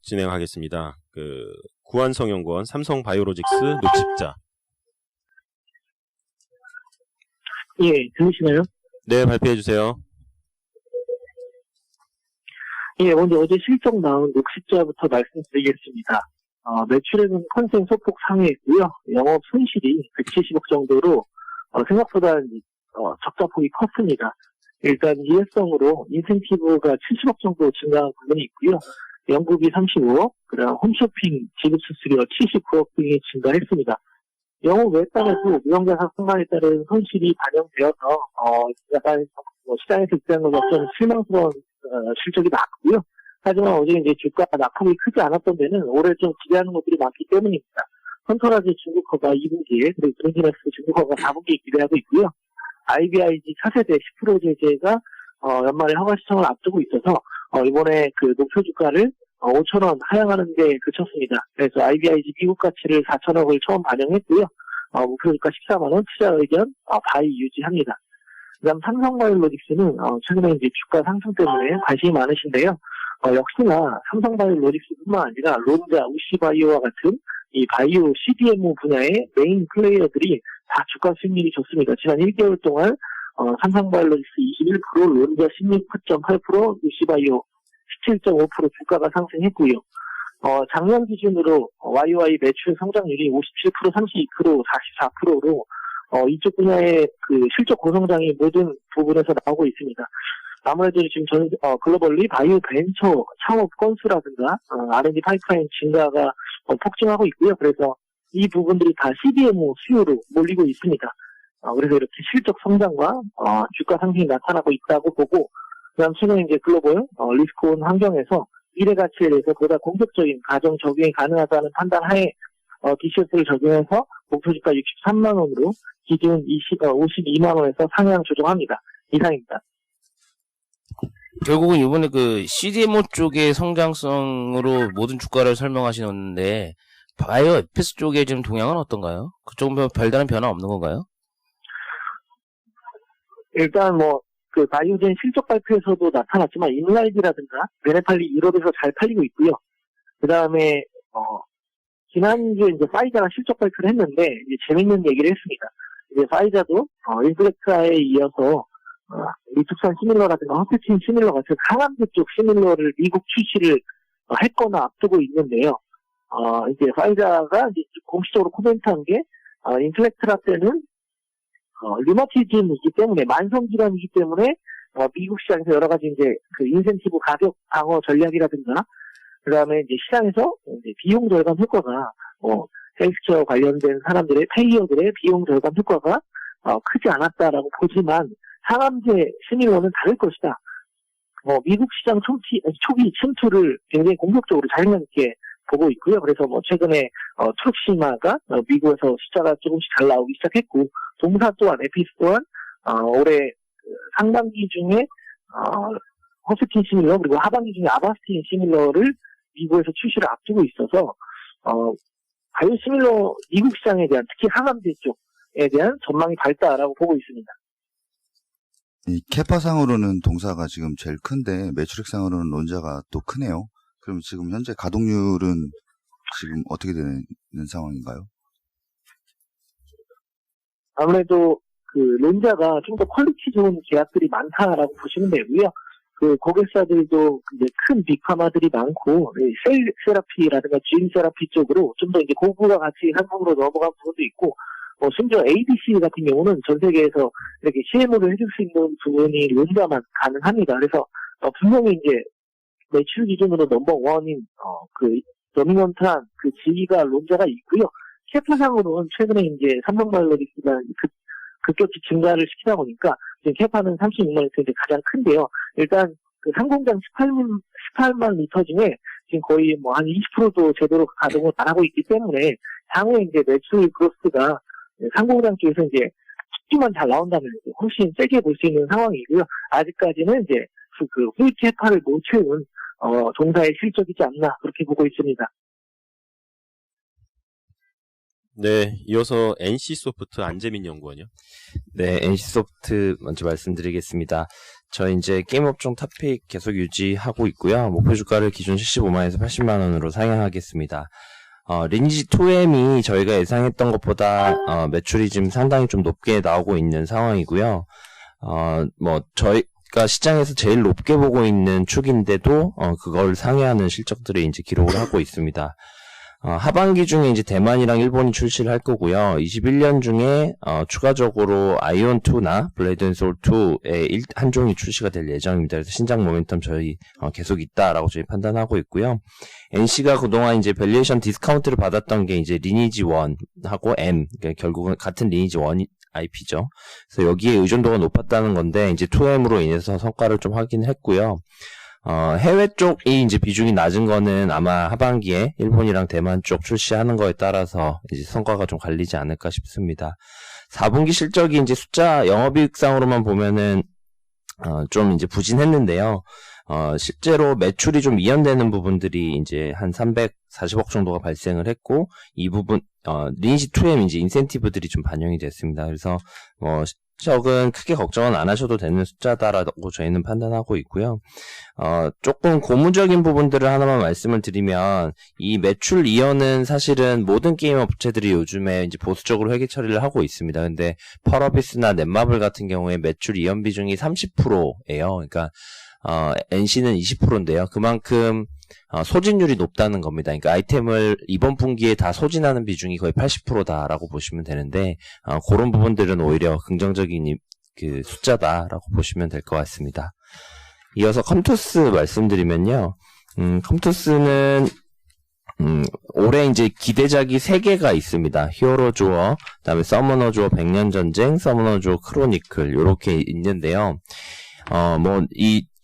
진행하겠습니다. 구한성 연구원 삼성바이오로직스 녹십자. 예, 들리시나요? 네, 발표해 주세요. 예, 먼저 어제 실적 나온 녹십자부터 말씀드리겠습니다. 매출액은 컨센 소폭 상회했고요. 영업 손실이 170억 정도로 생각보다 적자폭이 컸습니다. 일단 이해성으로 인센티브가 70억 정도 증가한 부분이 있고요. 연구비 35억, 그다음 홈쇼핑 지급 수수료 79억 등이 증가했습니다. 영업 외에 따라서 무형자산 상관에 따른 손실이 반영되어서 약간 시장에서 입장한 것과 좀 실망스러운 실적이 나왔고요. 하지만 어제 이제 주가 낙폭이 크지 않았던 데는 올해 좀 기대하는 것들이 많기 때문입니다. 헌터라즈 중국허가 2분기에, 그리고 브랜디너스 중국허가 4분기에 기대하고 있고요. IBIG 차세대 10% 제재가 연말에 허가 시청을 앞두고 있어서 이번에 그 목표 주가를 5,000원 하향하는 데 그쳤습니다. 그래서 IBIG 미국 가치를 4,000억을 처음 반영했고요. 목표 주가 14만원, 투자 의견 바이 유지합니다. 그다음 삼성바이오로직스는 최근에 이제 주가 상승 때문에 관심이 많으신데요. 역시나 삼성바이오로직스뿐만 아니라 론자, 우시바이오와 같은 이 바이오 CDMO 분야의 메인 플레이어들이 다 주가 수익률이 좋습니다. 지난 1개월 동안 삼성바이오로직스 21%, 론자 16.8%, 우시바이오 17.5% 주가가 상승했고요. 작년 기준으로 YOY 매출 성장률이 57%, 32%, 44%로 이쪽 분야의 그 실적 고성장이 모든 부분에서 나오고 있습니다. 아무래도 지금 저는 글로벌리 바이오 벤처 창업 건수라든가 R&D 파이프라인 증가가 폭증하고 있고요. 그래서 이 부분들이 다 CDMO 수요로 몰리고 있습니다. 그래서 이렇게 실적 성장과 주가 상승이 나타나고 있다고 보고, 그다음 최근에 이제 글로벌 리스크온 환경에서 미래 가치에 대해서 보다 공격적인 가정 적용이 가능하다는 판단 하에 DCF를 적용해서 목표 주가 63만 원으로 기준 52만 원에서 상향 조정합니다. 이상입니다. 결국은 이번에 그 CDMO 쪽의 성장성으로 모든 주가를 설명하시는데 바이오 에피스 쪽의 지금 동향은 어떤가요? 그쪽은 별다른 변화 없는 건가요? 일단 그 바이오젠 실적 발표에서도 나타났지만 인라이드라든가 베네팔리 유럽에서 잘 팔리고 있고요. 그 다음에 지난주에 이제 파이자가 실적 발표를 했는데 이제 재밌는 얘기를 했습니다. 이제 파이자도 인플렉트라에 이어서 리투산 시밀러라든가 허페틴 시밀러 같은 항암제 쪽 시밀러를 미국 출시를 했거나 앞두고 있는데요. 이제 파이자가 이제 공식적으로 코멘트한 게 인플렉트라 때는 류마티즘이기 때문에 만성질환이기 때문에 미국 시장에서 여러 가지 이제 그 인센티브 가격 방어 전략이라든가 그다음에 이제 시장에서 이제 비용 절감 효과가 헬스케어 관련된 사람들의 페이어들의 비용 절감 효과가 크지 않았다라고 보지만 항암제 시밀러는 다를 것이다. 미국 시장 초기 침투를 굉장히 공격적으로 자신감 있게 보고 있고요. 그래서 최근에 트룩시마가 미국에서 숫자가 조금씩 잘 나오기 시작했고, 동사 또한 에피스 또한 올해 상반기 중에 허스틴 시밀러 그리고 하반기 중에 아바스틴 시밀러를 미국에서 출시를 앞두고 있어서 바이오 시밀러 미국 시장에 대한 특히 항암제 쪽에 대한 전망이 밝다라고 보고 있습니다. 이 캐파상으로는 동사가 지금 제일 큰데 매출액상으로는 론자가 또 크네요. 그럼 지금 현재 가동률은 지금 어떻게 되는 상황인가요? 아무래도 그 론자가 좀 더 퀄리티 좋은 계약들이 많다라고 보시면 되고요. 그 고객사들도 이제 큰 빅파마들이 많고 셀 세라피라든가 진 세라피 쪽으로 좀 더 이제 고부가 같이 한국으로 넘어간 부분도 있고, 심지어 ADC 같은 경우는 전 세계에서 이렇게 CMO를 해줄 수 있는 부분이 론자만 가능합니다. 그래서 분명히 이제 매출 기준으로 넘버원인 그 도미넌트한 그 지위가 론자가 있고요. 캐파상으로는 최근에 이제 삼성바이오로직스가 급격히 증가를 시키다 보니까 지금 캐파는 36만 리터 이제 가장 큰데요. 일단 그 상공장 18만 리터 중에 지금 거의 한 20%도 제대로 가동을 안 하고 있기 때문에 향후에 이제 매출 그로스가 상공장 쪽에서 이제 수치만 잘 나온다면 훨씬 세게 볼 수 있는 상황이고요. 아직까지는 이제 그 후이트 캐파를 못 채운 종사의 실적이지 않나 그렇게 보고 있습니다. 네, 이어서 NC소프트 안재민 연구원이요. 네, NC소프트 먼저 말씀드리겠습니다. 저희 이제 게임 업종 탑픽 계속 유지하고 있고요. 목표 주가를 기존 75만에서 80만 원으로 상향하겠습니다. 리니지 2M이 저희가 예상했던 것보다 매출이 지금 상당히 좀 높게 나오고 있는 상황이고요. 저희가 시장에서 제일 높게 보고 있는 축인데도 그걸 상회하는 실적들을 이제 기록을 하고 있습니다. 하반기 중에 이제 대만이랑 일본이 출시를 할 거고요. 21년 중에 추가적으로 아이온2나 블레이드 앤 소울 2의 한 종이 출시가 될 예정입니다. 그래서 신작 모멘텀 저희 계속 있다라고 저희 판단하고 있고요. NC가 그동안 이제 밸류에이션 디스카운트를 받았던 게 이제 리니지 1하고 M, 그러니까 결국은 같은 리니지 1 IP죠. 그래서 여기에 의존도가 높았다는 건데 이제 2M으로 인해서 성과를 좀 확인했고요. 해외 쪽이 이제 비중이 낮은 거는 아마 하반기에 일본이랑 대만 쪽 출시하는 거에 따라서 이제 성과가 좀 갈리지 않을까 싶습니다. 4분기 실적이 이제 숫자 영업이익상으로만 보면은 좀 이제 부진했는데요. 실제로 매출이 좀 이연되는 부분들이 이제 한 340억 정도가 발생을 했고, 이 부분, 리니지 2M 이제 인센티브들이 좀 반영이 됐습니다. 그래서, 실적은 크게 걱정은 안 하셔도 되는 숫자다라고 저희는 판단하고 있고요. 조금 고무적인 부분들을 하나만 말씀을 드리면, 이 매출 이연은 사실은 모든 게임 업체들이 요즘에 이제 보수적으로 회계 처리를 하고 있습니다. 근데 펄어비스나 넷마블 같은 경우에 매출 이연 비중이 30%예요. 그러니까, NC는 20%인데요. 그만큼 소진율이 높다는 겁니다. 그러니까 아이템을 이번 분기에 다 소진하는 비중이 거의 80%다라고 보시면 되는데 그런 부분들은 오히려 긍정적인 그 숫자다라고 보시면 될 것 같습니다. 이어서 컴투스 말씀드리면요. 컴투스는 올해 이제 기대작이 3개가 있습니다. 히어로즈 워, 그다음에 서머너즈 워 100년 전쟁, 서머너즈 워 크로니클 요렇게 있는데요.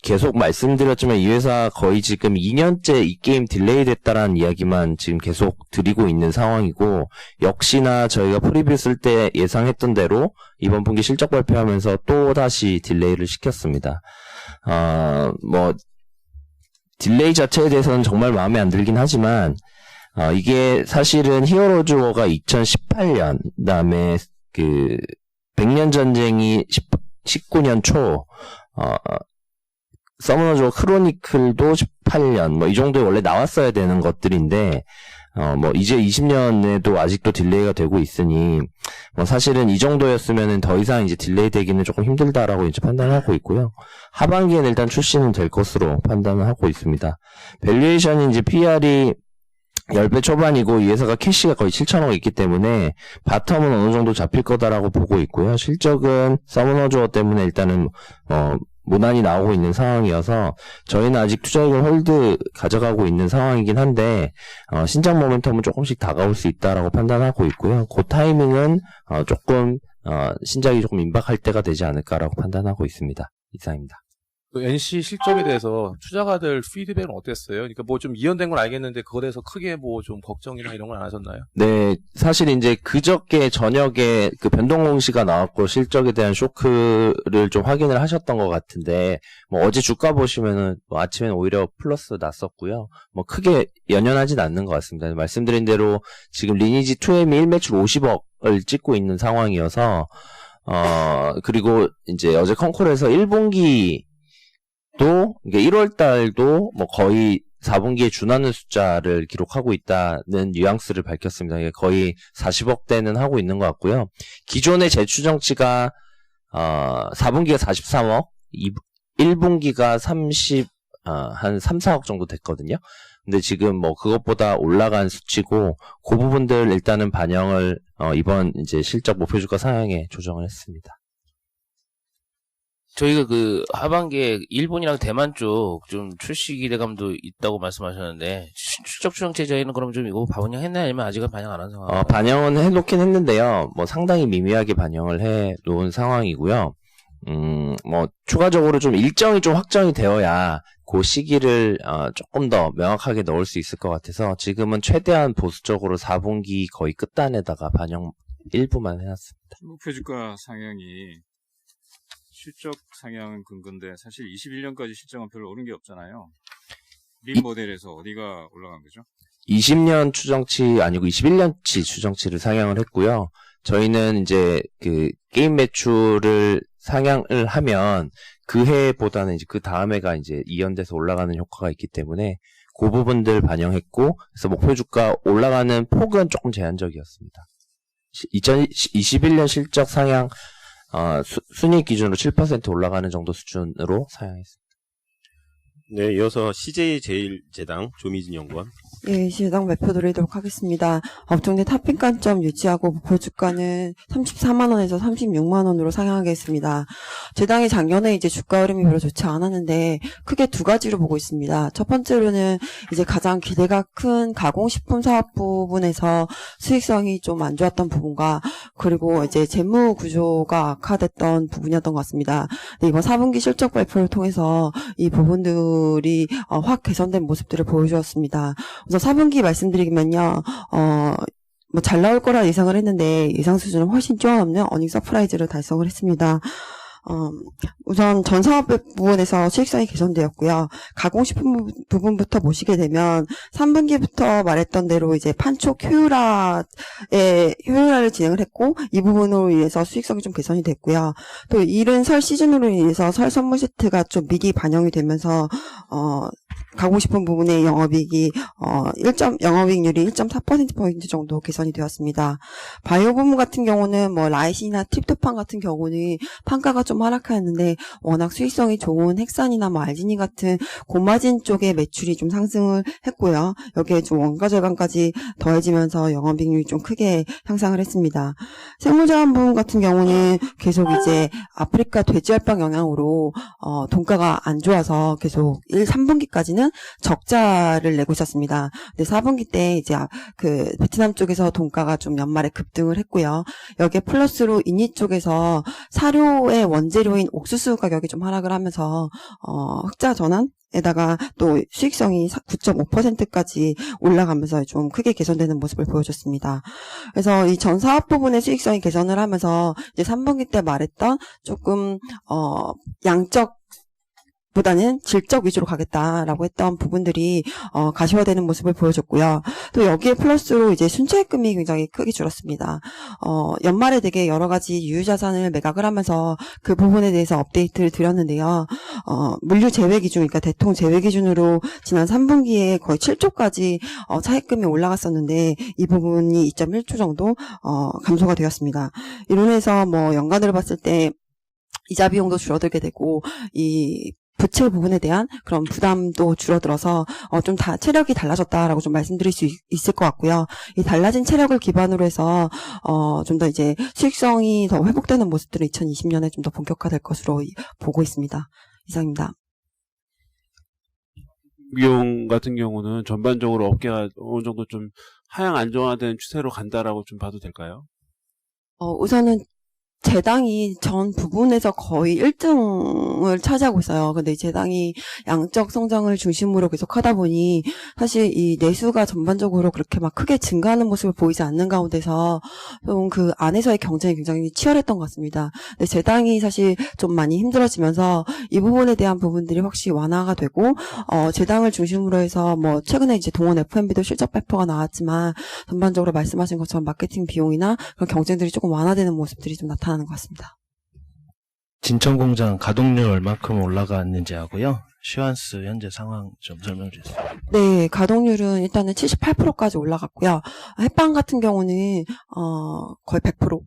계속 말씀드렸지만 이 회사 거의 지금 2년째 이 게임 딜레이 됐다라는 이야기만 지금 계속 드리고 있는 상황이고, 역시나 저희가 프리뷰 쓸 때 예상했던 대로 이번 분기 실적 발표하면서 또 다시 딜레이를 시켰습니다. 딜레이 자체에 대해서는 정말 마음에 안 들긴 하지만, 이게 사실은 히어로즈 워가 2018년, 그다음에 그 100년 전쟁이 19년 초, 서머너즈 워 크로니클도 18년, 이 정도에 원래 나왔어야 되는 것들인데, 이제 20년에도 아직도 딜레이가 되고 있으니, 사실은 이 정도였으면은 더 이상 이제 딜레이 되기는 조금 힘들다라고 이제 판단하고 있고요. 하반기에는 일단 출시는 될 것으로 판단을 하고 있습니다. 밸류에이션이 이제 PR이 10배 초반이고, 이 회사가 캐시가 거의 7천억 있기 때문에, 바텀은 어느 정도 잡힐 거다라고 보고 있고요. 실적은 서머너즈 워 때문에 일단은, 무난히 나오고 있는 상황이어서 저희는 아직 투자액을 홀드 가져가고 있는 상황이긴 한데 신작 모멘텀은 조금씩 다가올 수 있다라고 판단하고 있고요. 그 타이밍은 조금 신작이 조금 임박할 때가 되지 않을까라고 판단하고 있습니다. 이상입니다. 그 NC 실적에 대해서 투자가들 피드백은 어땠어요? 그러니까 좀 이연된 건 알겠는데 그거에 대해서 크게 좀 걱정이나 이런 건 안 하셨나요? 네, 사실 이제 그저께 저녁에 그 변동 공시가 나왔고 실적에 대한 쇼크를 좀 확인을 하셨던 것 같은데, 어제 주가 보시면은 아침에는 오히려 플러스 났었고요. 크게 연연하진 않는 것 같습니다. 말씀드린 대로 지금 리니지 2M이 1매출 50억을 찍고 있는 상황이어서, 그리고 이제 어제 컨콜에서 1분기 이게 1월 달도 거의 4분기에 준하는 숫자를 기록하고 있다는 뉘앙스를 밝혔습니다. 거의 40억대는 하고 있는 것 같고요. 기존의 재추정치가 4분기가 43억, 1분기가 한 3, 4억 정도 됐거든요. 근데 지금 그것보다 올라간 수치고, 그 부분들 일단은 반영을 이번 이제 실적 목표주가 상향에 조정을 했습니다. 저희가 그 하반기에 일본이랑 대만 쪽 좀 출시 기대감도 있다고 말씀하셨는데, 실적 추정체 저희는 그럼 좀 이거 반영 했나요? 아니면 아직은 반영 안 한 상황인가요? 반영은 해놓긴 했는데요. 상당히 미미하게 반영을 해 놓은 상황이고요. 추가적으로 좀 일정이 좀 확정이 되어야 그 시기를 조금 더 명확하게 넣을 수 있을 것 같아서 지금은 최대한 보수적으로 4분기 거의 끝단에다가 반영 일부만 해놨습니다. 목표주가 상향이 실적 상향은 근건데 사실 21년까지 실적은 별로 오른 게 없잖아요. 린 모델에서 어디가 올라간 거죠? 20년 추정치 아니고 21년치 추정치를 상향을 했고요. 저희는 이제 그 게임 매출을 상향을 하면 그 해보다는 이제 그 다음 해가 이제 이연돼서 올라가는 효과가 있기 때문에 그 부분들 반영했고, 그래서 목표 주가 올라가는 폭은 조금 제한적이었습니다. 2021년 실적 상향, 순이익 기준으로 7% 올라가는 정도 수준으로 상향했습니다. 네, 이어서 CJ제일제당 조미진 연구원. 예, 시장 발표 드리도록 하겠습니다. 업종내 탑핑가점 유지하고 목표 주가는 34만원에서 36만원으로 상향하겠습니다. 제당이 작년에 이제 주가 흐름이 별로 좋지 않았는데 크게 두 가지로 보고 있습니다. 첫 번째로는 이제 가장 기대가 큰 가공식품 사업 부분에서 수익성이 좀 안 좋았던 부분과 그리고 이제 재무 구조가 악화됐던 부분이었던 것 같습니다. 근데 이번 4분기 실적 발표를 통해서 이 부분들이 확 개선된 모습들을 보여주었습니다. 우선 4분기 말씀드리면요, 뭐 잘 나올 거라 예상을 했는데 예상 수준은 훨씬 뛰어넘는 어닝 서프라이즈를 달성을 했습니다. 우선 전 사업 부분에서 수익성이 개선되었고요. 가공식품 부분부터 보시게 되면 3분기부터 말했던 대로 이제 판촉 효율화를 진행을 했고 이 부분으로 인해서 수익성이 좀 개선이 됐고요. 또 이른 설 시즌으로 인해서 설 선물 세트가 좀 미리 반영이 되면서 가공식품 부분의 영업이익이 영업이익률이 1.4%포인트 정도 개선이 되었습니다. 바이오 부분 같은 경우는 뭐 라이신이나 트립토판 같은 경우는 판가가 좀 하락하였는데 워낙 수익성이 좋은 헥산이나 뭐 알지닌 같은 고마진 쪽의 매출이 좀 상승을 했고요. 여기에 좀 원가 절감까지 더해지면서 영업이익률이 좀 크게 향상을 했습니다. 생물자원 부분 같은 경우는 계속 이제 아프리카 돼지열병 영향으로 돈가가 안 좋아서 계속 3분기까지는 적자를 내고 있었습니다. 근데 4분기 때 이제 그 베트남 쪽에서 돈가가 좀 연말에 급등을 했고요. 여기에 플러스로 인니 쪽에서 사료의 원재료인 옥수수 가격이 좀 하락을 하면서 흑자 전환에다가 또 수익성이 9.5%까지 올라가면서 좀 크게 개선되는 모습을 보여줬습니다. 그래서 이 전 사업 부분의 수익성이 개선을 하면서 이제 3분기 때 말했던 조금 양적 보다는 질적 위주로 가겠다라고 했던 부분들이 가시화되는 모습을 보여줬고요. 또 여기에 플러스로 이제 순차익금이 굉장히 크게 줄었습니다. 연말에 되게 여러 가지 유유자산을 매각을 하면서 그 부분에 대해서 업데이트를 드렸는데요. 물류 제외 기준, 그러니까 대통 제외 기준으로 지난 3분기에 거의 7조까지 차익금이 올라갔었는데 이 부분이 2.1조 정도 감소가 되었습니다. 이로 인해서 뭐 연간으로 봤을 때 이자 비용도 줄어들게 되고 이 부채 부분에 대한 그런 부담도 줄어들어서 좀 다 체력이 달라졌다라고 좀 말씀드릴 수 있을 것 같고요. 이 달라진 체력을 기반으로 해서 좀 더 이제 수익성이 더 회복되는 모습들은 2020년에 좀 더 본격화될 것으로 보고 있습니다. 이상입니다. 비용 같은 경우는 전반적으로 업계가 어느 정도 좀 하향 안정화된 추세로 간다라고 좀 봐도 될까요? 우선은 제당이 전 부분에서 거의 1등을 차지하고 있어요. 근데 제당이 양적 성장을 중심으로 계속 하다 보니 사실 이 내수가 전반적으로 그렇게 막 크게 증가하는 모습을 보이지 않는 가운데서 좀 그 안에서의 경쟁이 굉장히 치열했던 것 같습니다. 근데 제당이 사실 좀 많이 힘들어지면서 이 부분에 대한 부분들이 확실히 완화가 되고 제당을 중심으로 해서 뭐 최근에 이제 동원 F&B도 실적 발표가 나왔지만 전반적으로 말씀하신 것처럼 마케팅 비용이나 그런 경쟁들이 조금 완화되는 모습들이 좀 나타나는 것 같습니다. 진천공장 가동률 얼마큼 올라갔는지 하고요. 슈완스 현재 상황 좀 설명 주세요. 네, 가동률은 일단은 78%까지 올라갔고요. 햇반 같은 경우는 거의 100%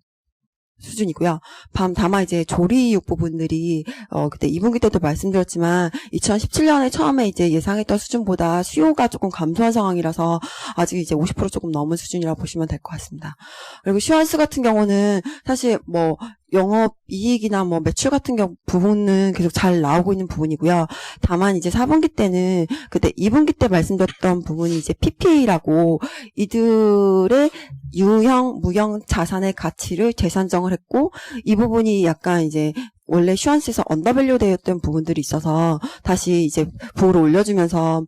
수준이고요. 다만 이제 조리육 부분들이 그때 2분기 때도 말씀드렸지만 2017년에 처음에 이제 예상했던 수준보다 수요가 조금 감소한 상황이라서 아직 이제 50% 조금 넘은 수준이라고 보시면 될 것 같습니다. 그리고 슈완스 같은 경우는 사실 뭐 영업 이익이나 뭐 매출 같은 경우 부분은 계속 잘 나오고 있는 부분이고요. 다만 이제 4분기 때는 그때 2분기 때 말씀드렸던 부분이 이제 PPA라고 이들의 유형, 무형 자산의 가치를 재산정을 했고 이 부분이 약간 이제 원래 슈완스에서 언더밸류 되었던 부분들이 있어서 다시 이제 부호를 올려주면서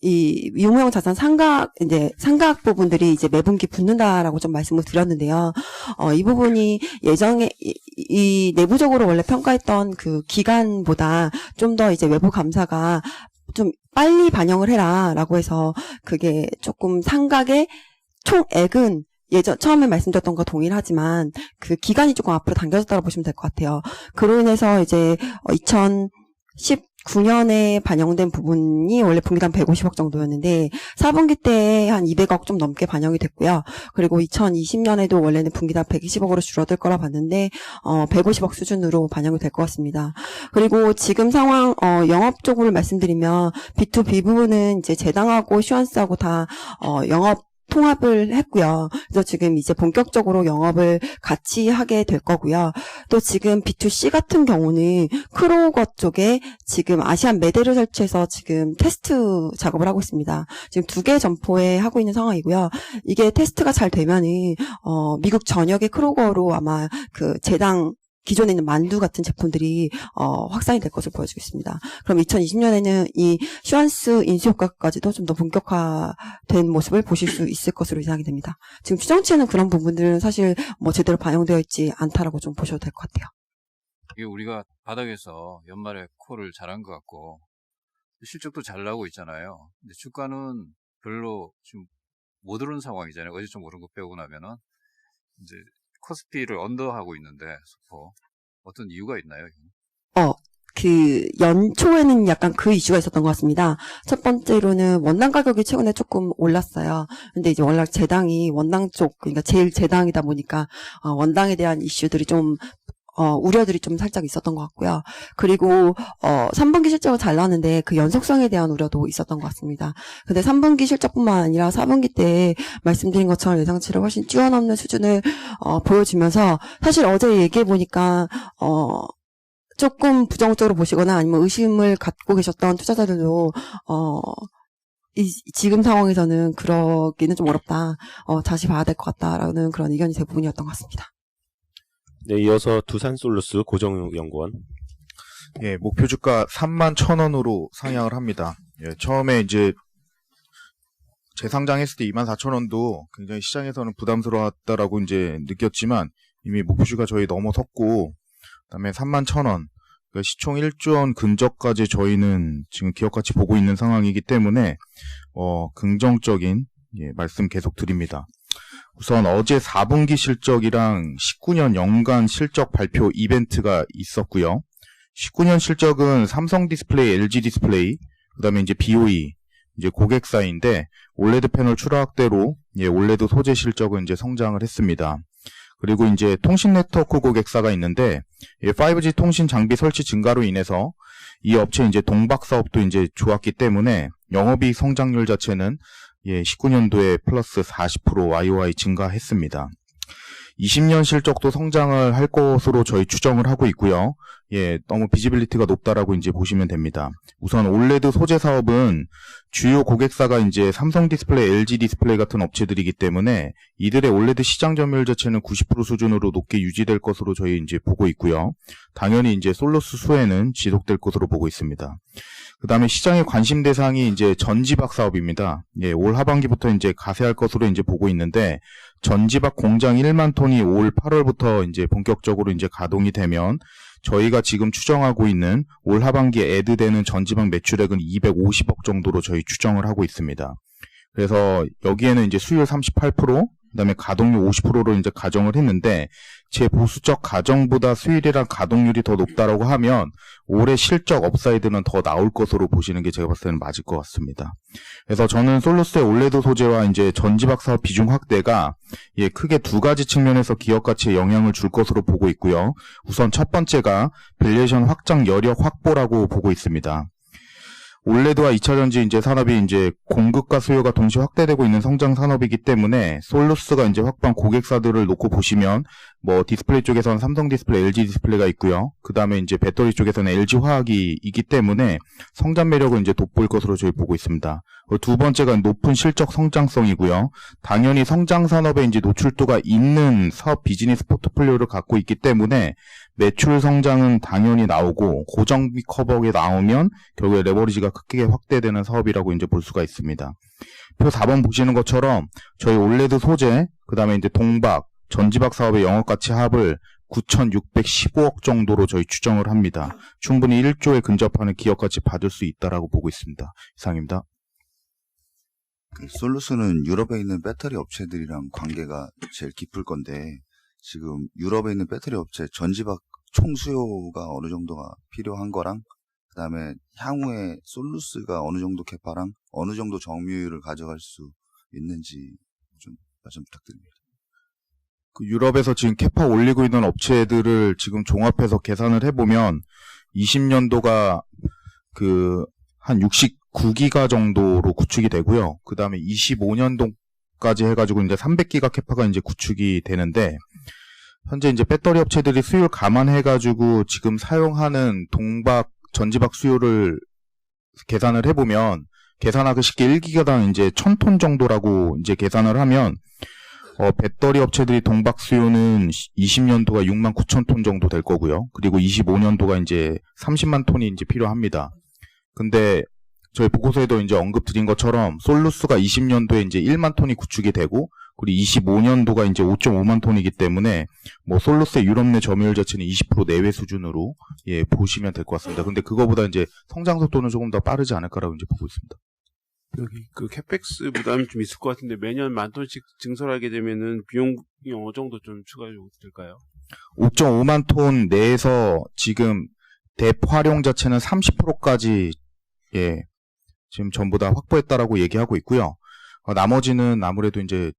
이 유무형 자산 상각 부분들이 이제 매분기 붙는다라고 좀 말씀을 드렸는데요. 이 부분이 예정에 이 내부적으로 원래 평가했던 그 기간보다 좀 더 이제 외부 감사가 좀 빨리 반영을 해라라고 해서 그게 조금 상각의 총액은 처음에 말씀드렸던 거 동일하지만 그 기간이 조금 앞으로 당겨졌다고 보시면 될 것 같아요. 그로 인해서 이제 2019년에 반영된 부분이 원래 분기당 150억 정도였는데 4분기 때 한 200억 좀 넘게 반영이 됐고요. 그리고 2020년에도 원래는 분기당 120억으로 줄어들 거라 봤는데 150억 수준으로 반영이 될 것 같습니다. 그리고 지금 상황 영업 쪽으로 말씀드리면 B2B 부분은 이제 재당하고 슈안스하고 다 영업 통합을 했고요. 그래서 지금 이제 본격적으로 영업을 같이 하게 될 거고요. 또 지금 B2C 같은 경우는 크로거 쪽에 지금 아시안 매대를 설치해서 지금 테스트 작업을 하고 있습니다. 지금 2개 점포에 하고 있는 상황이고요. 이게 테스트가 잘 되면은 미국 전역의 크로거로 아마 그 재당 기존에 있는 만두 같은 제품들이 확산이 될 것을 보여주고 있습니다. 그럼 2020년에는 이 슈안스 인수 효과까지도 좀 더 본격화된 모습을 보실 수 있을 것으로 예상이 됩니다. 지금 추정치에는 그런 부분들은 사실 뭐 제대로 반영되어 있지 않다라고 좀 보셔도 될 것 같아요. 이게 우리가 바닥에서 연말에 콜을 잘한 것 같고 실적도 잘 나오고 있잖아요. 근데 주가는 별로 지금 못 오른 상황이잖아요. 어제 좀 오른 거 빼고 나면은 이제 코스피를 언더하고 있는데 소포 어떤 이유가 있나요? 그 연초에는 약간 그 이슈가 있었던 것 같습니다. 첫 번째로는 원당 가격이 최근에 조금 올랐어요. 근데 이제 워낙 재당이 원당 쪽, 그러니까 제일 재당이다 보니까 원당에 대한 이슈들이 좀 우려들이 좀 살짝 있었던 것 같고요. 그리고 3분기 실적은 잘 나왔는데 그 연속성에 대한 우려도 있었던 것 같습니다. 근데 3분기 실적뿐만 아니라 4분기 때 말씀드린 것처럼 예상치를 훨씬 뛰어넘는 수준을 보여주면서 사실 어제 얘기해 보니까 조금 부정적으로 보시거나 아니면 의심을 갖고 계셨던 투자자들도 지금 상황에서는 그러기는 좀 어렵다. 다시 봐야 될 것 같다라는 그런 의견이 대부분이었던 것 같습니다. 네, 이어서 두산솔루스 고정욱 연구원. 예, 목표 주가 31,000원으로 상향을 합니다. 예, 처음에 이제 재상장했을 때 24,000원도 굉장히 시장에서는 부담스러웠다라고 이제 느꼈지만 이미 목표 주가 저희 넘어섰고, 그다음에 31,000원, 그러니까 시총 1조 원 근접까지 저희는 지금 기업가치 보고 있는 상황이기 때문에 긍정적인 말씀 계속 드립니다. 우선 어제 4분기 실적이랑 19년 연간 실적 발표 이벤트가 있었고요. 19년 실적은 삼성 디스플레이, LG 디스플레이, 그다음에 이제 BOE, 이제 고객사인데 올레드 패널 출하학대로 올레드 소재 실적은 이제 성장을 했습니다. 그리고 이제 통신 네트워크 고객사가 있는데 5G 통신 장비 설치 증가로 인해서 이 업체 이제 동박 사업도 이제 좋았기 때문에 영업이익 성장률 자체는 19년도에 플러스 40% YOY 증가했습니다. 20년 실적도 성장을 할 것으로 저희 추정을 하고 있고요. 너무 비지빌리티가 높다라고 이제 보시면 됩니다. 우선 올레드 소재 사업은 주요 고객사가 이제 삼성 디스플레이, LG 디스플레이 같은 업체들이기 때문에 이들의 올레드 시장 점유율 자체는 90% 수준으로 높게 유지될 것으로 저희 이제 보고 있고요. 당연히 이제 솔루스 수혜는 지속될 것으로 보고 있습니다. 그 다음에 시장의 관심 대상이 이제 전지박 사업입니다. 올 하반기부터 이제 가세할 것으로 이제 보고 있는데, 전지박 공장 1만 톤이 올 8월부터 이제 본격적으로 이제 가동이 되면 저희가 지금 추정하고 있는 올 하반기에 애드되는 전지박 매출액은 250억 정도로 저희 추정을 하고 있습니다. 그래서 여기에는 이제 수율 38%, 그다음에 가동률 50%로 이제 가정을 했는데, 제 보수적 가정보다 수율이랑 가동률이 더 높다라고 하면 올해 실적 업사이드는 더 나올 것으로 보시는 게 제가 봤을 때는 맞을 것 같습니다. 그래서 저는 솔루스의 올레드 소재와 이제 전지박 사업 비중 확대가 크게 두 가지 측면에서 기업 가치에 영향을 줄 것으로 보고 있고요. 우선 첫 번째가 밸류에이션 확장 여력 확보라고 보고 있습니다. 올레드와 2차전지 이제 산업이 이제 공급과 수요가 동시에 확대되고 있는 성장 산업이기 때문에 솔루스가 이제 확보한 고객사들을 놓고 보시면 뭐 디스플레이 쪽에서는 삼성 디스플레이, LG 디스플레이가 있고요. 그 다음에 이제 배터리 쪽에서는 LG 화학이 있기 때문에 성장 매력을 이제 돋보일 것으로 저희 보고 있습니다. 두 번째가 높은 실적 성장성이고요. 당연히 성장 산업에 이제 노출도가 있는 사업 비즈니스 포트폴리오를 갖고 있기 때문에 매출 성장은 당연히 나오고 고정비 커버가 나오면 결국에 레버리지가 크게 확대되는 사업이라고 이제 볼 수가 있습니다. 표 4번 보시는 것처럼 저희 올레드 소재, 그 다음에 이제 동박, 전지박 사업의 영업가치 합을 9,615억 정도로 저희 추정을 합니다. 충분히 1조에 근접하는 기업가치 받을 수 있다라고 보고 있습니다. 이상입니다. 그 솔루스는 유럽에 있는 배터리 업체들이랑 관계가 제일 깊을 건데 지금 유럽에 있는 배터리 업체 전지박 총 수요가 어느 정도가 필요한 거랑 그다음에 향후에 솔루스가 어느 정도 캐파랑 어느 정도 점유율을 가져갈 수 있는지 좀 말씀 부탁드립니다. 그 유럽에서 지금 캐파 올리고 있는 업체들을 지금 종합해서 계산을 해보면 20년도가 그 한 69기가 정도로 구축이 되고요. 그 다음에 25년도까지 해가지고 이제 300기가 캐파가 이제 구축이 되는데 현재 이제 배터리 업체들이 수요를 감안해가지고 지금 사용하는 전지박 수요를 계산을 해보면 계산하기 쉽게 1기가당 이제 1000톤 정도라고 이제 계산을 하면 배터리 업체들이 동박 수요는 20년도가 6만 9천 톤 정도 될 거고요. 그리고 25년도가 이제 30만 톤이 이제 필요합니다. 근데 저희 보고서에도 이제 언급 드린 것처럼 솔루스가 20년도에 이제 1만 톤이 구축이 되고 그리고 25년도가 이제 5.5만 톤이기 때문에 뭐 솔루스의 유럽 내 점유율 자체는 20% 내외 수준으로 예, 보시면 될 것 같습니다. 근데 그거보다 이제 성장 속도는 조금 더 빠르지 않을까라고 이제 보고 있습니다. 여기 그 캐펙스 부담이 좀 있을 것 같은데 매년 10,000톤씩 증설하게 되면은 비용이 어느 정도 좀 추가될까요? 5.5만 톤 내에서 지금 대 활용 자체는 30%까지 예, 지금 전부 다 확보했다라고 얘기하고 있고요. 나머지는 아무래도 이제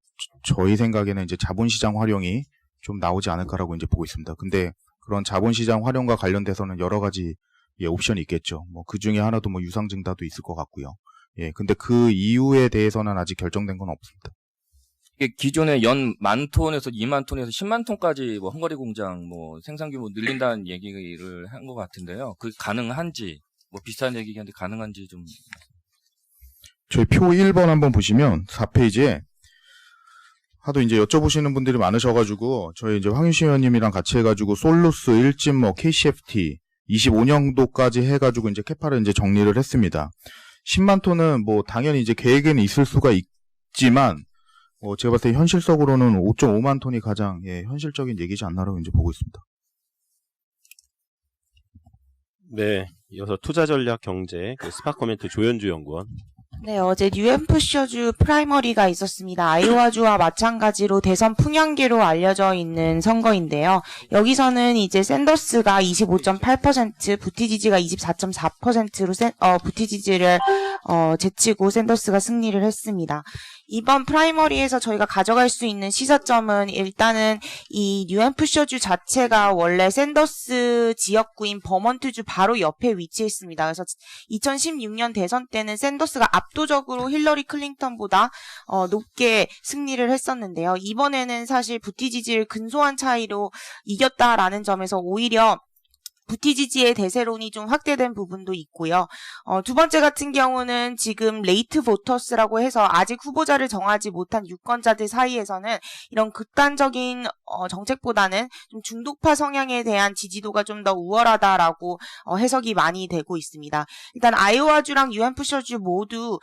저희 생각에는 이제 자본시장 활용이 좀 나오지 않을까라고 이제 보고 있습니다. 근데 그런 자본시장 활용과 관련돼서는 여러 가지 예, 옵션이 있겠죠. 뭐 그 중에 하나도 뭐 유상증자도 있을 것 같고요. 예, 근데 그 이유에 대해서는 아직 결정된 건 없습니다. 이게 기존에 연 10,000톤에서 20,000톤에서 100,000톤까지 뭐 헝가리 공장 뭐 생산 규모 늘린다는 얘기를 한 것 같은데요. 그게 가능한지 뭐 비슷한 얘기인데 가능한지 좀. 저희 표 1번 한번 보시면 4페이지에 하도 이제 여쭤보시는 분들이 많으셔가지고 저희 이제 황유시 의원님이랑 같이 해가지고 솔루스, 일진, 뭐 KCFT 25년도까지 해가지고 이제 캐파를 이제 정리를 했습니다. 10만 톤은 뭐 당연히 이제 계획에는 있을 수가 있지만 제가 봤을 때 현실적으로는 5.5만 톤이 가장 예, 현실적인 얘기지 않나라고 이제 보고 있습니다. 네, 이어서 투자 전략 경제 스파 코멘트 조현주 연구원. 네, 어제 뉴햄프셔주 프라이머리가 있었습니다. 아이오와주와 마찬가지로 대선 풍향계로 알려져 있는 선거인데요. 여기서는 이제 샌더스가 25.8%, 부티지지가 24.4%로 부티지지를 제치고 샌더스가 승리를 했습니다. 이번 프라이머리에서 저희가 가져갈 수 있는 시사점은 일단은 이 뉴햄프셔주 자체가 원래 샌더스 지역구인 버먼트주 바로 옆에 위치했습니다. 그래서 2016년 대선 때는 샌더스가 압도적으로 힐러리 클린턴보다 높게 승리를 했었는데요. 이번에는 사실 부티지지를 근소한 차이로 이겼다라는 점에서 오히려 부티지지의 대세론이 좀 확대된 부분도 있고요. 두 번째 같은 경우는 지금 레이트 보터스라고 해서 아직 후보자를 정하지 못한 유권자들 사이에서는 이런 극단적인 정책보다는 좀 중도파 성향에 대한 지지도가 좀 더 우월하다라고 해석이 많이 되고 있습니다. 일단 아이오와주랑 뉴햄프셔주 모두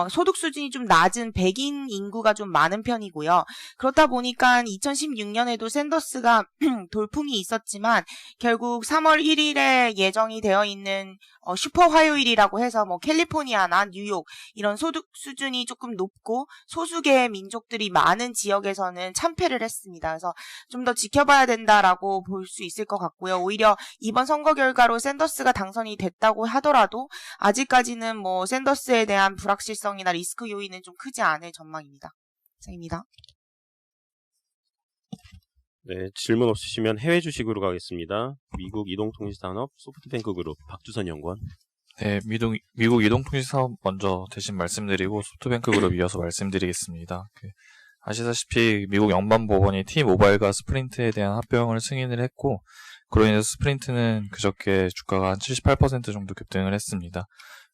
소득 수준이 좀 낮은 백인 인구가 좀 많은 편이고요. 그렇다 보니까 2016년에도 샌더스가 돌풍이 있었지만 결국 3월 1일에 예정이 되어 있는 슈퍼 화요일이라고 해서 뭐 캘리포니아나 뉴욕 이런 소득 수준이 조금 높고 소수계의 민족들이 많은 지역에서는 참패를 했습니다. 그래서 좀 더 지켜봐야 된다라고 볼 수 있을 것 같고요. 오히려 이번 선거 결과로 샌더스가 당선이 됐다고 하더라도 아직까지는 뭐 샌더스에 대한 불확실성이나 리스크 요인은 좀 크지 않을 전망입니다. 이상입니다. 네, 질문 없으시면 해외 주식으로 가겠습니다. 미국 이동통신산업 소프트뱅크 그룹 박주선 연구원. 네, 미국 이동통신사업 먼저 대신 말씀드리고 소프트뱅크 그룹 이어서 말씀드리겠습니다. 아시다시피 미국 연방법원이 T-모바일과 스프린트에 대한 합병을 승인을 했고 그로 인해서 스프린트는 그저께 주가가 한 78% 정도 급등을 했습니다.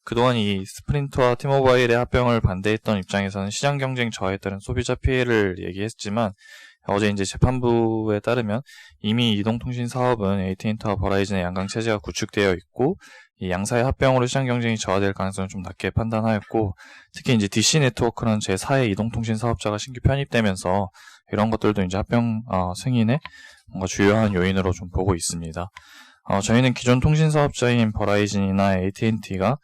그동안 이 스프린트와 T-모바일의 합병을 반대했던 입장에서는 시장 경쟁 저하에 따른 소비자 피해를 얘기했지만 어제 이제 재판부에 따르면 이미 이동통신 사업은 AT&T와 버라이즌의 양강 체제가 구축되어 있고 이 양사의 합병으로 시장 경쟁이 저하될 가능성을 좀 낮게 판단하였고 특히 이제 DC 네트워크라는 제4의 이동통신 사업자가 신규 편입되면서 이런 것들도 이제 합병 승인의 뭔가 주요한 요인으로 좀 보고 있습니다. 저희는 기존 통신 사업자인 버라이즌이나 AT&T가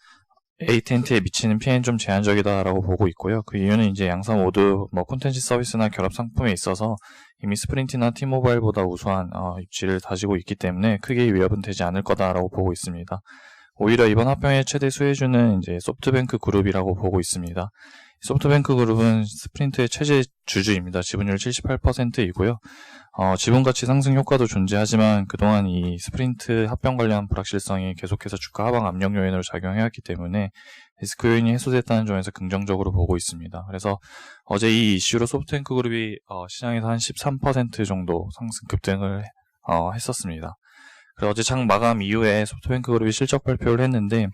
AT&T에 미치는 피해는 좀 제한적이다라고 보고 있고요. 그 이유는 이제 양사 모두 뭐 콘텐츠 서비스나 결합 상품에 있어서 이미 스프린트나 T모바일보다 우수한 입지를 다지고 있기 때문에 크게 위협은 되지 않을 거다라고 보고 있습니다. 오히려 이번 합병의 최대 수혜주는 이제 소프트뱅크 그룹이라고 보고 있습니다. 소프트뱅크 그룹은 스프린트의 최대 주주입니다. 지분율 78%이고요. 지분가치 상승 효과도 존재하지만 그동안 이 스프린트 합병 관련 불확실성이 계속해서 주가 하방 압력 요인으로 작용해왔기 때문에 리스크 요인이 해소됐다는 점에서 긍정적으로 보고 있습니다. 그래서 어제 이 이슈로 소프트뱅크 그룹이 시장에서 한 13% 정도 상승 급등을 했었습니다. 그래서 어제 장 마감 이후에 소프트뱅크 그룹이 실적 발표를 했는데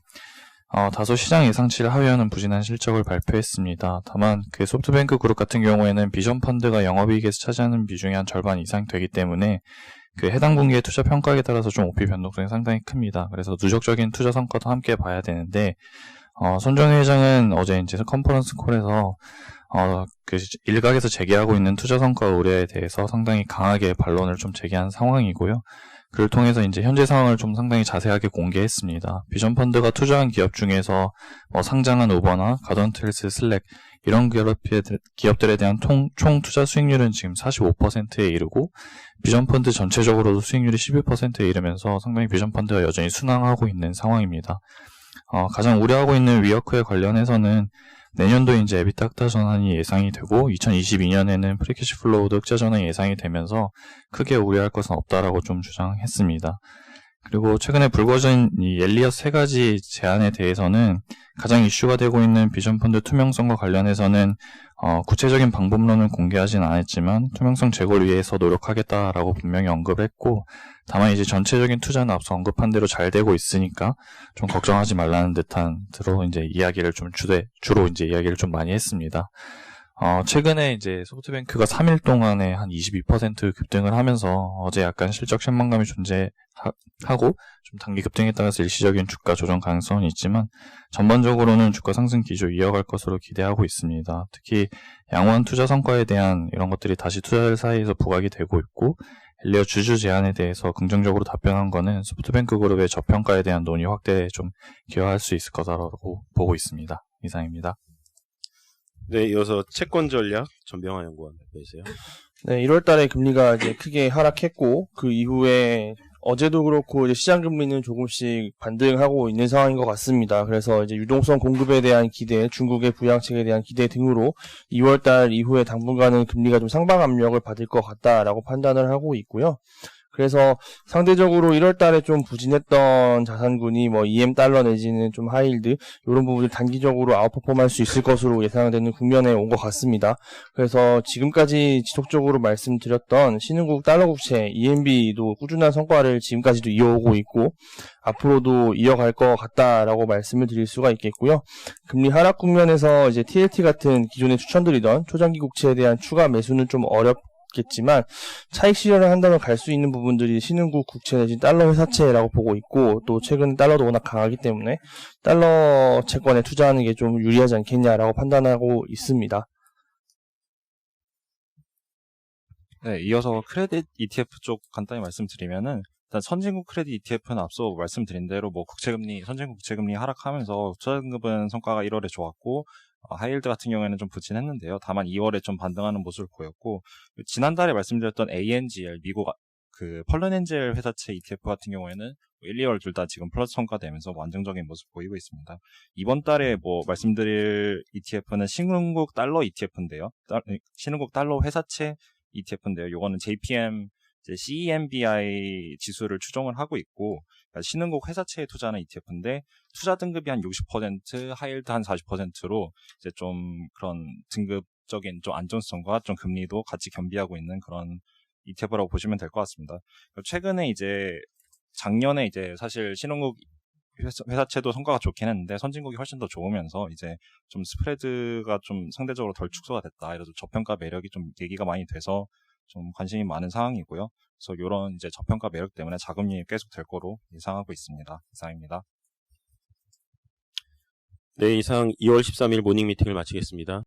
다소 시장 예상치를 하회하는 부진한 실적을 발표했습니다. 다만 그 소프트뱅크 그룹 같은 경우에는 비전 펀드가 영업이익에서 차지하는 비중이 한 절반 이상 되기 때문에 그 해당 분기의 투자 평가에 따라서 좀 오피 변동성이 상당히 큽니다. 그래서 누적적인 투자 성과도 함께 봐야 되는데 손정희 회장은 어제 이제 컨퍼런스 콜에서 그 일각에서 제기하고 있는 투자 성과 우려에 대해서 상당히 강하게 반론을 좀 제기한 상황이고요. 그를 통해서 이제 현재 상황을 좀 상당히 자세하게 공개했습니다. 비전 펀드가 투자한 기업 중에서 상장한 우버나 가던틀스, 슬랙 이런 기업들에 대한 총 투자 수익률은 지금 45%에 이르고 비전 펀드 전체적으로도 수익률이 11%에 이르면서 상당히 비전 펀드가 여전히 순항하고 있는 상황입니다. 가장 우려하고 있는 위어크에 관련해서는 내년도 이제 에비타 흑자 전환이 예상이 되고 2022년에는 프리캐시 플로우도 흑자 전환이 예상이 되면서 크게 우려할 것은 없다라고 좀 주장했습니다. 그리고 최근에 불거진 이 엘리엇 3가지 제안에 대해서는 가장 이슈가 되고 있는 비전 펀드 투명성과 관련해서는 구체적인 방법론을 공개하진 않았지만 투명성 제고를 위해서 노력하겠다라고 분명히 언급했고 다만 이제 전체적인 투자는 앞서 언급한 대로 잘 되고 있으니까 좀 걱정하지 말라는 듯한 들어 이제 이야기를 좀 주로 이제 이야기를 좀 많이 했습니다. 최근에 이제 소프트뱅크가 3일 동안에 한 22% 급등을 하면서 어제 약간 실적 실망감이 존재하고 좀 단기 급등에 따라서 일시적인 주가 조정 가능성은 있지만 전반적으로는 주가 상승 기조 이어갈 것으로 기대하고 있습니다. 특히 양호한 투자 성과에 대한 이런 것들이 다시 투자자 사이에서 부각이 되고 있고 엘리엇 주주 제안에 대해서 긍정적으로 답변한 거는 소프트뱅크 그룹의 저평가에 대한 논의 확대에 좀 기여할 수 있을 거다라고 보고 있습니다. 이상입니다. 네, 이어서 채권 전략 전병환 연구원 대표이세요. 네, 1월 달에 금리가 이제 크게 하락했고 그 이후에 어제도 그렇고 이제 시장 금리는 조금씩 반등하고 있는 상황인 것 같습니다. 그래서 이제 유동성 공급에 대한 기대, 중국의 부양책에 대한 기대 등으로 2월 달 이후에 당분간은 금리가 좀 상방 압력을 받을 것 같다라고 판단을 하고 있고요. 그래서 상대적으로 1월 달에 좀 부진했던 자산군이 뭐 EM 달러 내지는 좀 하이힐드 이런 부분들 단기적으로 아웃퍼폼할 수 있을 것으로 예상되는 국면에 온 것 같습니다. 그래서 지금까지 지속적으로 말씀드렸던 신흥국 달러 국채 EMB도 꾸준한 성과를 지금까지도 이어오고 있고 앞으로도 이어갈 것 같다라고 말씀을 드릴 수가 있겠고요. 금리 하락 국면에서 이제 TLT 같은 기존에 추천드리던 초장기 국채에 대한 추가 매수는 좀 겠지만 차익 실현을 한다면 갈 수 있는 부분들이 신흥국 국채 내지 달러 회사채라고 보고 있고 또 최근 달러도 워낙 강하기 때문에 달러 채권에 투자하는 게 좀 유리하지 않겠냐라고 판단하고 있습니다. 네, 이어서 크레딧 ETF 쪽 간단히 말씀드리면은 일단 선진국 크레딧 ETF는 앞서 말씀드린 대로 뭐 선진국 국채금리 하락하면서 투자등급은 성과가 1월에 좋았고 하이힐드 같은 경우에는 좀 부진했는데요. 다만 2월에 좀 반등하는 모습을 보였고 지난달에 말씀드렸던 ANGL 미국 그 펄른엔젤 회사채 ETF 같은 경우에는 1, 2월 둘 다 지금 플러스 성과되면서 안정적인 모습 보이고 있습니다. 이번 달에 뭐 말씀드릴 ETF는 신흥국 달러 ETF인데요. 신흥국 달러 회사채 ETF인데요. 요거는 JPM CEMBI 지수를 추종을 하고 있고 신흥국 회사채에 투자하는 ETF인데 투자 등급이 한 60%, 하이힐드 한 40%로 이제 좀 그런 등급적인 좀 안정성과 좀 금리도 같이 겸비하고 있는 그런 ETF라고 보시면 될 것 같습니다. 최근에 이제 작년에 이제 사실 신흥국 회사채도 성과가 좋긴 했는데 선진국이 훨씬 더 좋으면서 이제 좀 스프레드가 좀 상대적으로 덜 축소가 됐다. 이래서 저평가 매력이 좀 얘기가 많이 돼서 좀 관심이 많은 상황이고요. 그래서 이런 이제 저평가 매력 때문에 자금이 계속 될 거로 예상하고 있습니다. 이상입니다. 네, 이상 2월 13일 모닝 미팅을 마치겠습니다.